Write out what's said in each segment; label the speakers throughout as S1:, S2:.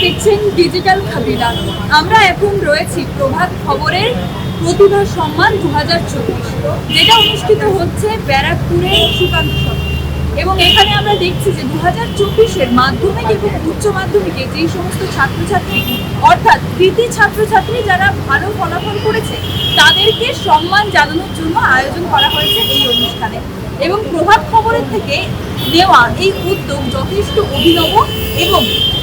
S1: দেখছেন ডিজিটাল খাবিলা। আমরা এখন রয়েছি প্রভাত খবরের প্রতিভা সম্মান 2024, যেটা অনুষ্ঠিত হচ্ছে ব্যারাকপুরের সুকান্ত সভায়। এবং এখানে আমরা দেখছি যে 2024-এর মাধ্যমিক এবং উচ্চ মাধ্যমিকে যেই সমস্ত ছাত্রছাত্রী, অর্থাৎ কৃতি ছাত্রছাত্রী যারা ভালো ফলাফল করেছে, তাদেরকে সম্মান জানানোর জন্য আয়োজন করা হয়েছে এই অনুষ্ঠানে। এবং প্রভাত খবরের থেকে নেওয়া এই উদ্যোগ যথেষ্ট অভিনব এবং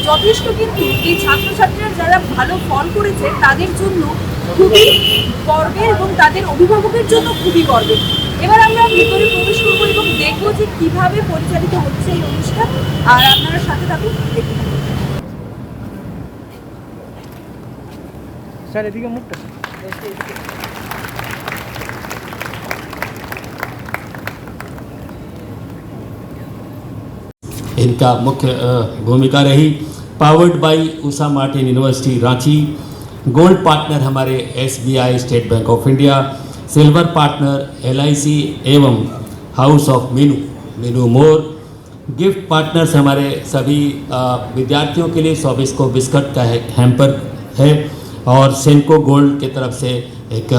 S1: যথেষ্ট কিন্তু এই ছাত্রছাত্রীরা যারা ভালো ফল করেছে তাদের জন্য খুবই গর্বের এবং তাদের অভিভাবকের জন্য খুবই গর্বের। এবার আমরা ভেতরে প্রবেশ করবো এবং দেখবো যে কিভাবে পরিচালিত হচ্ছে এই অনুষ্ঠান। আর আপনারা সাথে থাকুন, দেখতে থাকুন।
S2: স্যার এদিকে মুখটা
S3: इनका मुख्य भूमिका रही। Powered by Usha Martin university Ranchi, gold partner हमारे SBI state bank of India, silver partner LIC एवं house of Meenu more, gift partners हमारे सभी विद्यार्थियों के लिए 24 को बिस्कुट का एक हैम्पर है और सेनको गोल्ड की तरफ से एक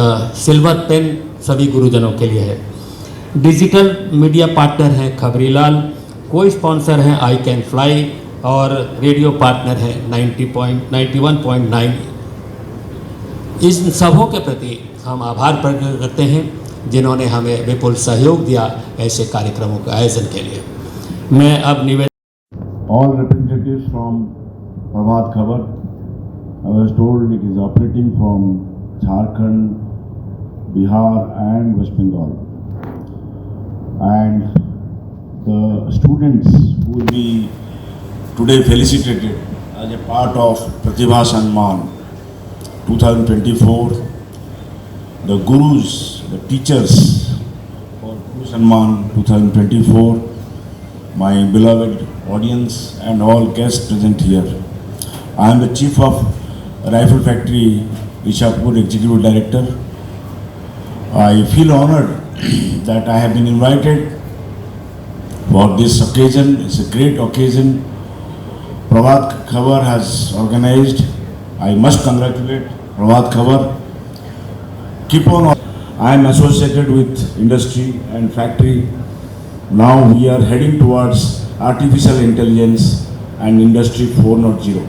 S3: सिल्वर पेन सभी गुरुजनों के लिए है। डिजिटल मीडिया पार्टनर हैं खबरीलाल, कोई स्पॉन्सर हैं आई कैन फ्लाई और रेडियो पार्टनर है 91.9। इन सबों के प्रति हम आभार प्रकट करते हैं जिन्होंने हमें विपुल सहयोग दिया ऐसे कार्यक्रमों के आयोजन के लिए। मैं अब निवेदन
S4: all representatives from Prabhat Khabar, I was told it is operating from Jharkhand, Bihar and West Bengal, and the students who will be today felicitated as a part of Pratibha Samman 2024, the gurus, the teachers for Guru Samman 2024, my beloved audience and all guests present here. I am the Chief of Rifle Factory, Ishapur, Executive Director. I feel honored that I have been invited for this occasion. It's a great occasion Prabhat Khabar has organized. I must congratulate Prabhat Khabar. Keep on. I am associated with industry and factory. Now we are heading towards artificial intelligence and industry 4.0.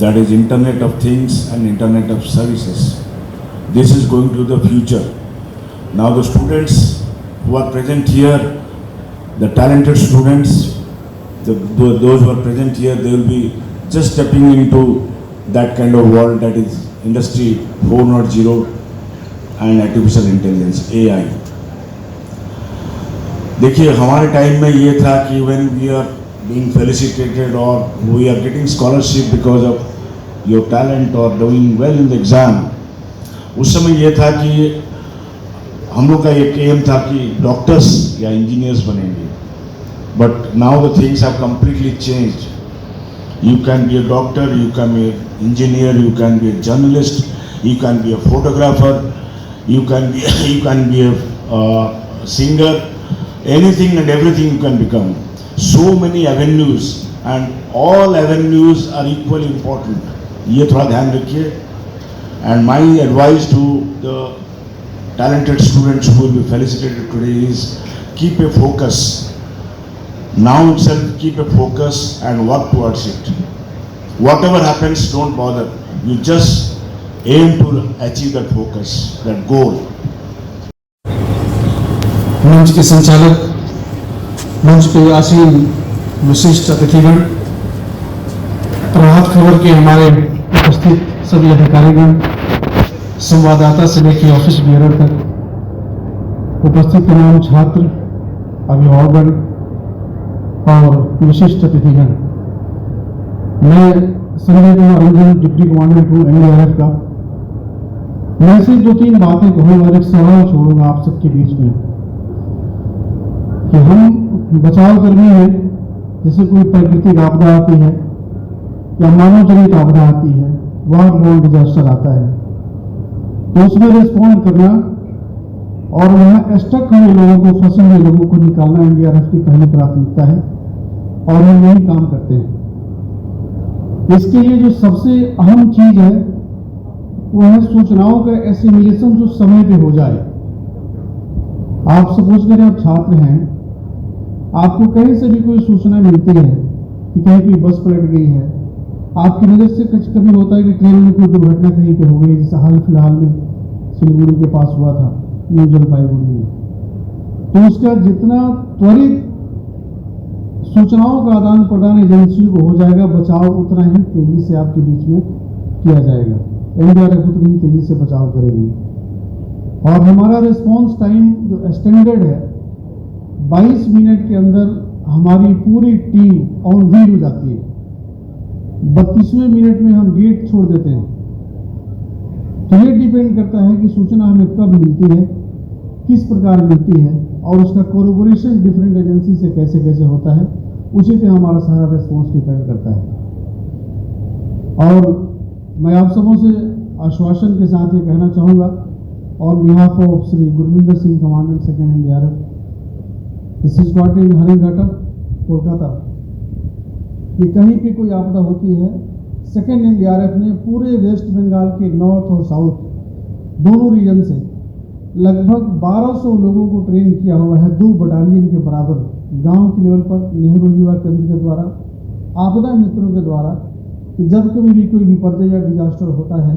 S4: That is Internet of Things and Internet of Services. This is going to the future. Now the students who are present here, the talented students, those who are present here, they will be just stepping into that kind of world, that is industry 4.0 and artificial intelligence, AI. देखिए हमारे time में ये था कि when we are being felicitated or we are getting scholarship because of your talent or doing well in the exam, उस समय ये था कि हम लोग का एक एम था कि डॉक्टर्स या इंजीनियर्स बनेंगे. But now the things have completely changed. You can be a doctor, you can be an engineer, you can be a journalist, you can be a photographer, you can be a singer, anything and everything you can become. So many avenues and all avenues are equally important. ये थोड़ा ध्यान रखिए. And my advice to the talented students who will be felicitated today is keep a focus. Now itself keep a focus and work towards it. Whatever happens, don't bother. You just aim to achieve that focus, that goal.
S5: मंच के संचालक, मंच पे आसीन विशिष्ट अतिथिगण, प्रभात खबर के हमारे उपस्थित सभी अधिकारीगण, संवाददाता से लेकर ऑफिस बेयर तक उपस्थित तमाम छात्र, अभिभावकगण और विशिष्ट अतिथिगण, मैं संजय कुमार रंजन, डिप्टी कमांडेंट हूँ NDRF का। मैं सिर्फ 2-3 बातें कहूँगा और एक सवाल छोड़ूंगा आप सबके बीच में कि हम बचाव कर्मी हैं। जैसे कोई प्राकृतिक आपदा आती है या मानव जनित आपदा आती है, वॉर डिजास्टर आता है, तो उसमें रिस्पॉन्ड करना और वहाँ स्टक हुए लोगों को, फंसे हुए लोगों को निकालना NDRF की पहली प्राथमिकता है और हम यही काम करते हैं। इसके लिए जो सबसे अहम चीज है वो है सूचनाओं का एसिमिलेशन जो समय पे हो जाए। आप सपोज करें आप छात्र हैं, आपको कहीं से भी कोई सूचना मिलती है कि कहीं कोई बस पलट गई है, आपकी नज़र से कुछ कभी होता है कि ट्रेन में कोई दुर्घटना कहीं पे हो गई, जैसे हाल फिलहाल में सिलीगुड़ी के पास हुआ था, न्यू जलपाईगुड़ी में, तो उसका जितना त्वरित सूचनाओं का आदान प्रदान एजेंसियों को हो जाएगा, बचाव उतना ही तेजी से आपके बीच में किया जाएगा। एनडीआरएफ उतनी ही तेजी से बचाव करेगी। और हमारा रिस्पॉन्स टाइम जो स्टैंडर्ड है 22 मिनट के अंदर हमारी पूरी टीम ऑन व्हील हो जाती है। 32वें मिनट में हम गेट छोड़ देते हैं। तो ये डिपेंड करता है कि सूचना हमें कब मिलती है, किस प्रकार मिलती है और उसका कोलैबोरेशन डिफरेंट एजेंसी से कैसे कैसे होता है, उसी पे हमारा सारा रिस्पॉन्स डिपेंड करता है। और मैं आप सबों से आश्वासन के साथ ये कहना चाहूँगा on behalf of Shri Gurvinder Singh, commandant second NDRF, this is quarter in Haringhata Kolkata, कि कहीं पे कोई आपदा होती है, सेकेंड एनडीआरएफ ने पूरे वेस्ट बंगाल के नॉर्थ और साउथ दोनों रीजन से लगभग 1200 लोगों को ट्रेन किया हुआ है, 2 बटालियन के बराबर, गांव के लेवल पर नेहरू युवा केंद्र के द्वारा, आपदा मित्रों के द्वारा, कि जब कभी भी कोई विपर्य या डिजास्टर होता है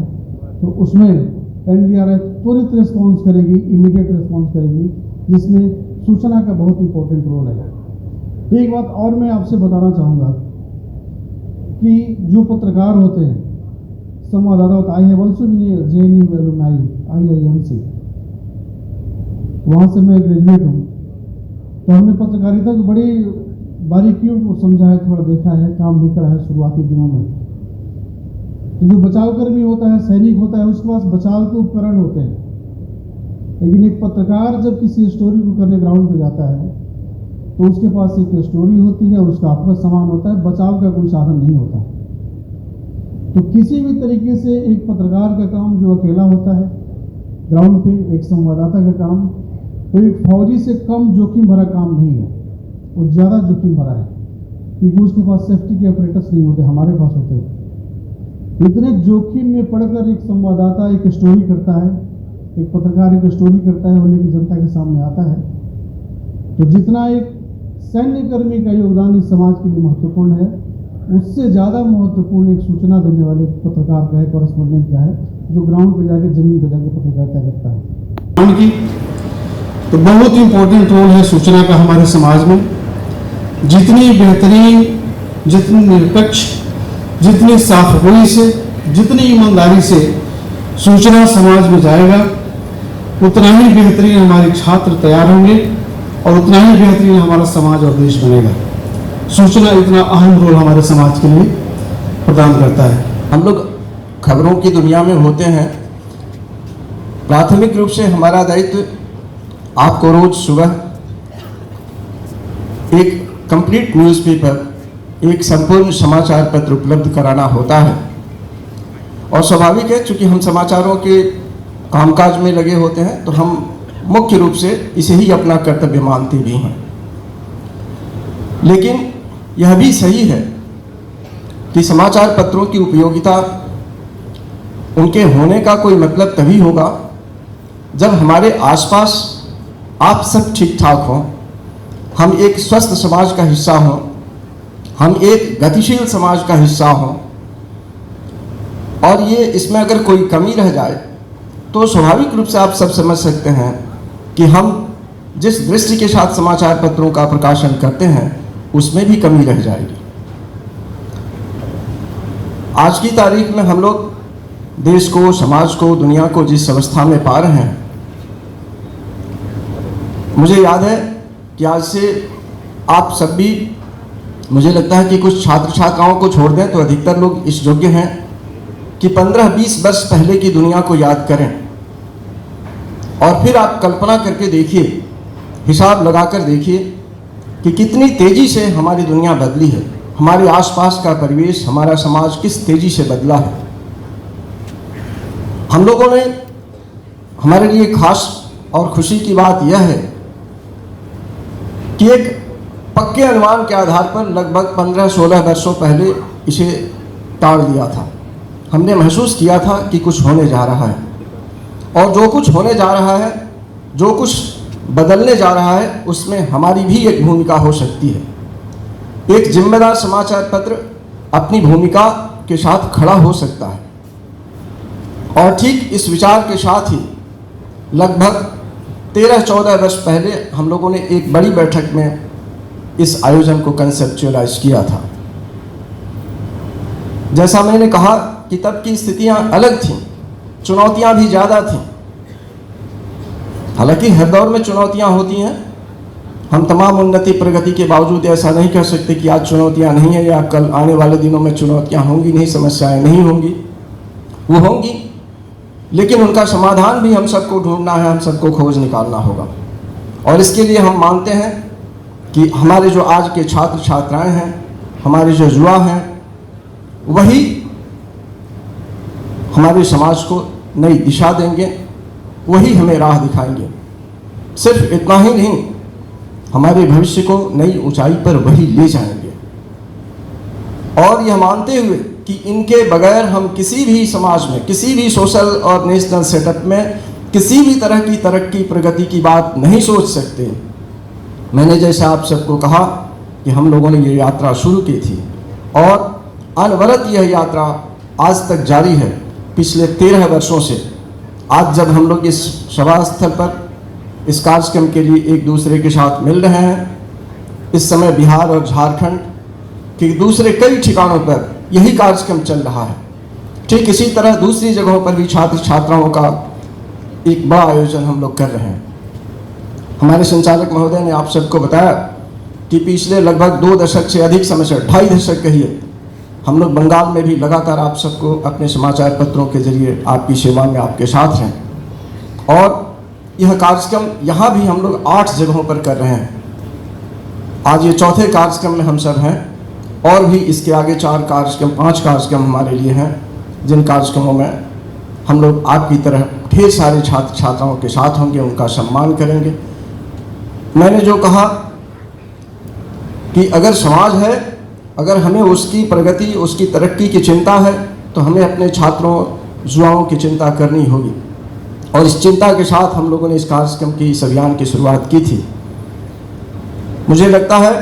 S5: तो उसमें एनडीआरएफ त्वरित रिस्पॉन्स करेगी, इमीडिएट रिस्पॉन्स करेगी, जिसमें सूचना का बहुत इंपॉर्टेंट रोल है। एक बात और मैं आपसे बताना चाहूँगा कि जो पत्रकार होते हैं, संवाददाता होता है, I have also been JNU alumni IIM से, वहाँ से मैं ग्रेजुएट हूँ, तो हमने पत्रकारिता की बड़ी बारीकियों को समझा है, थोड़ा देखा है, काम भी करा है शुरुआती दिनों में। तो जो बचाव कर्मी होता है, सैनिक होता है, उसके पास बचाव के उपकरण होते हैं, लेकिन एक पत्रकार जब किसी स्टोरी को करने ग्राउंड पे जाता है तो उसके पास एक स्टोरी होती है, उसका अपना सामान होता है, बचाव का कोई साधन नहीं होता। तो किसी भी तरीके से एक पत्रकार का काम जो अकेला होता है ग्राउंड पे, एक संवाददाता का काम, तो एक फौजी से कम जोखिम भरा काम नहीं है, वो ज़्यादा जोखिम भरा है, क्योंकि उसके पास सेफ्टी के ऑपरेटर्स नहीं होते, हमारे पास होते हैं। इतने जोखिम में पड़कर एक संवाददाता एक स्टोरी करता है, एक पत्रकार एक स्टोरी करता है, वो लेकर जनता के सामने आता है। तो जितना एक सैन्य कर्मी का योगदान इस समाज के लिए महत्वपूर्ण है, उससे ज़्यादा महत्वपूर्ण एक सूचना देने वाले पत्रकार का है, कॉरेस्पोंडेंट का है, जो ग्राउंड पर जाकर जमीन पर जाकर पत्रकारिता करता है।
S6: उनकी तो बहुत इंपॉर्टेंट रोल है सूचना का हमारे समाज में। जितनी बेहतरीन, जितनी निरपेक्ष, जितनी साफगोई से, जितनी ईमानदारी से सूचना समाज में जाएगा, उतना ही बेहतरीन हमारे छात्र तैयार होंगे और उतना ही बेहतरीन हमारा समाज और देश बनेगा। सूचना इतना अहम रोल हमारे समाज के लिए प्रदान करता है।
S7: हम लोग खबरों की दुनिया में होते हैं। प्राथमिक रूप से हमारा दायित्व आपको रोज सुबह एक कंप्लीट न्यूज़पेपर, एक संपूर्ण समाचार पत्र उपलब्ध कराना होता है। और स्वाभाविक है, चूंकि हम समाचारों के कामकाज में लगे होते हैं, तो हम मुख्य रूप से इसे ही अपना कर्तव्य मानते भी हैं। लेकिन यह भी सही है कि समाचार पत्रों की उपयोगिता, उनके होने का कोई मतलब तभी होगा जब हमारे आसपास आप सब ठीक ठाक हों, हम एक स्वस्थ समाज का हिस्सा हों, हम एक गतिशील समाज का हिस्सा हों। और ये इसमें अगर कोई कमी रह जाए तो स्वाभाविक रूप से आप सब समझ सकते हैं कि हम जिस दृष्टि के साथ समाचार पत्रों का प्रकाशन करते हैं उसमें भी कमी रह जाएगी। आज की तारीख में हम लोग देश को, समाज को, दुनिया को जिस अवस्था में पा रहे हैं, मुझे याद है कि आज से आप सब भी, मुझे लगता है कि कुछ छात्र छात्राओं को छोड़ दें तो अधिकतर लोग इस योग्य हैं कि 15-20 वर्ष पहले की दुनिया को याद करें और फिर आप कल्पना करके देखिए, हिसाब लगाकर देखिए कि कितनी तेज़ी से हमारी दुनिया बदली है, हमारे आसपास का परिवेश, हमारा समाज किस तेज़ी से बदला है। हम लोगों ने, हमारे लिए खास और खुशी की बात यह है कि एक पक्के अनुमान के आधार पर लगभग 15-16 वर्षों पहले इसे टाल दिया था। हमने महसूस किया था कि कुछ होने जा रहा है, और जो कुछ होने जा रहा है, जो कुछ बदलने जा रहा है, उसमें हमारी भी एक भूमिका हो सकती है। एक जिम्मेदार समाचार पत्र अपनी भूमिका के साथ खड़ा हो सकता है। और ठीक इस विचार के साथ ही लगभग 13-14 वर्ष पहले हम लोगों ने एक बड़ी बैठक में इस आयोजन को कंसेप्चुअलाइज किया था। जैसा मैंने कहा कि तब की स्थितियां अलग थीं, चुनौतियां भी ज़्यादा थीं। हालांकि हर दौर में चुनौतियां होती हैं, हम तमाम उन्नति प्रगति के बावजूद ऐसा नहीं कह सकते कि आज चुनौतियां नहीं है या कल आने वाले दिनों में चुनौतियां होंगी नहीं, समस्याएं नहीं होंगी, वो होंगी, लेकिन उनका समाधान भी हम सबको ढूंढना है, हम सबको खोज निकालना होगा। और इसके लिए हम मानते हैं कि हमारे जो आज के छात्र छात्राएं हैं, हमारे जो युवा हैं, वही हमारे समाज को नई दिशा देंगे, वही हमें राह दिखाएंगे। सिर्फ इतना ही नहीं, हमारे भविष्य को नई ऊंचाई पर वही ले जाएंगे। और यह मानते हुए कि इनके बगैर हम किसी भी समाज में, किसी भी सोशल और नेशनल सेटअप में किसी भी तरह की तरक्की प्रगति की बात नहीं सोच सकते। मैंने जैसे आप सबको कहा कि हम लोगों ने ये यात्रा शुरू की थी और अनवरत यह यात्रा आज तक जारी है, पिछले 13 वर्षों से। आज जब हम लोग इस सभा स्थल पर इस कार्यक्रम के लिए एक दूसरे के साथ मिल रहे हैं, इस समय बिहार और झारखंड के दूसरे कई ठिकानों पर यही कार्यक्रम चल रहा है। ठीक इसी तरह दूसरी जगहों पर भी छात्र छात्राओं का एक बड़ा आयोजन हम लोग कर रहे हैं। हमारे संचालक महोदय ने आप सबको बताया कि पिछले लगभग 2 दशक से अधिक समय से, 2.5 दशक कहिए, हम लोग बंगाल में भी लगातार आप सबको अपने समाचार पत्रों के जरिए आपकी सेवा में आपके साथ हैं। और यह कार्यक्रम यहाँ भी हम लोग 8 जगहों पर कर रहे हैं। आज ये चौथे कार्यक्रम में हम सब हैं, और भी इसके आगे 4 कार्यक्रम 5 कार्यक्रम हमारे लिए हैं, जिन कार्यक्रमों में हम लोग आपकी तरह ढेर सारे छात्र छात्राओं के साथ होंगे, उनका सम्मान करेंगे। मैंने जो कहा कि अगर समाज है, अगर हमें उसकी प्रगति, उसकी तरक्की की चिंता है, तो हमें अपने छात्रों युवाओं की चिंता करनी होगी। और इस चिंता के साथ हम लोगों ने इस कार्यक्रम की, इस अभियान की शुरुआत की थी। मुझे लगता है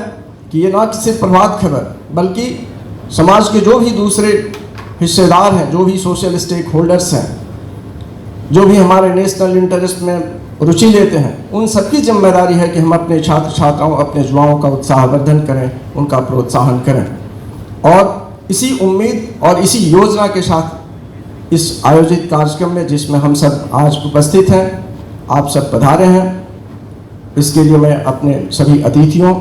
S7: कि ये ना सिर्फ प्रभात खबर, बल्कि समाज के जो भी दूसरे हिस्सेदार हैं, जो भी सोशल स्टेक होल्डर्स हैं, जो भी हमारे नेशनल इंटरेस्ट में रुचि लेते हैं, उन सबकी जिम्मेदारी है कि हम अपने छात्र छात्राओं, अपने युवाओं का उत्साहवर्धन करें, उनका प्रोत्साहन करें। और इसी उम्मीद और इसी योजना के साथ इस आयोजित कार्यक्रम में, जिसमें हम सब आज उपस्थित हैं, आप सब पधारे हैं, इसके लिए मैं अपने सभी अतिथियों,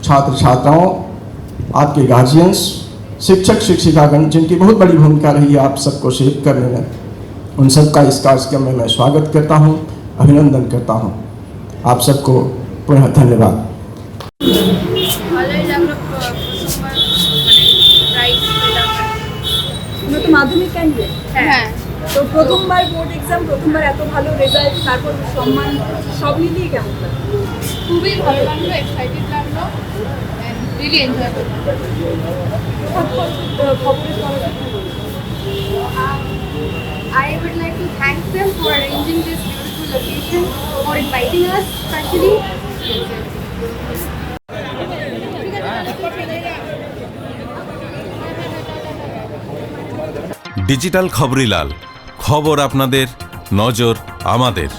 S7: छात्र छात्राओं, आपके गार्जियंस, शिक्षक शिक्षिकागण, जिनकी बहुत बड़ी भूमिका रही है आप सबको शेप करने में, उन सबका इस कार्यक्रम में मैं स्वागत करता हूं, अभिनंदन करता हूं। आप सबको पुनः धन्यवाद।
S1: তো মাধ্যমিক ক্যান্ডিডেট, হ্যাঁ, তো প্রথমবার বোর্ড এক্সাম, প্রথমবার এত ভালো রেজাল্ট, তারপর সম্মান, সব মিলিয়ে কেমন লাগে?
S8: খুবই ভালো লাগলো, এক্সাইটেড লাগলো, এন্ড রিয়েলি এনজয় করলাম। I would like to thank them for arranging this beautiful occasion, for inviting us especially.
S9: Digital Khabrilal, খবর আপনাদের, নজর আমাদের।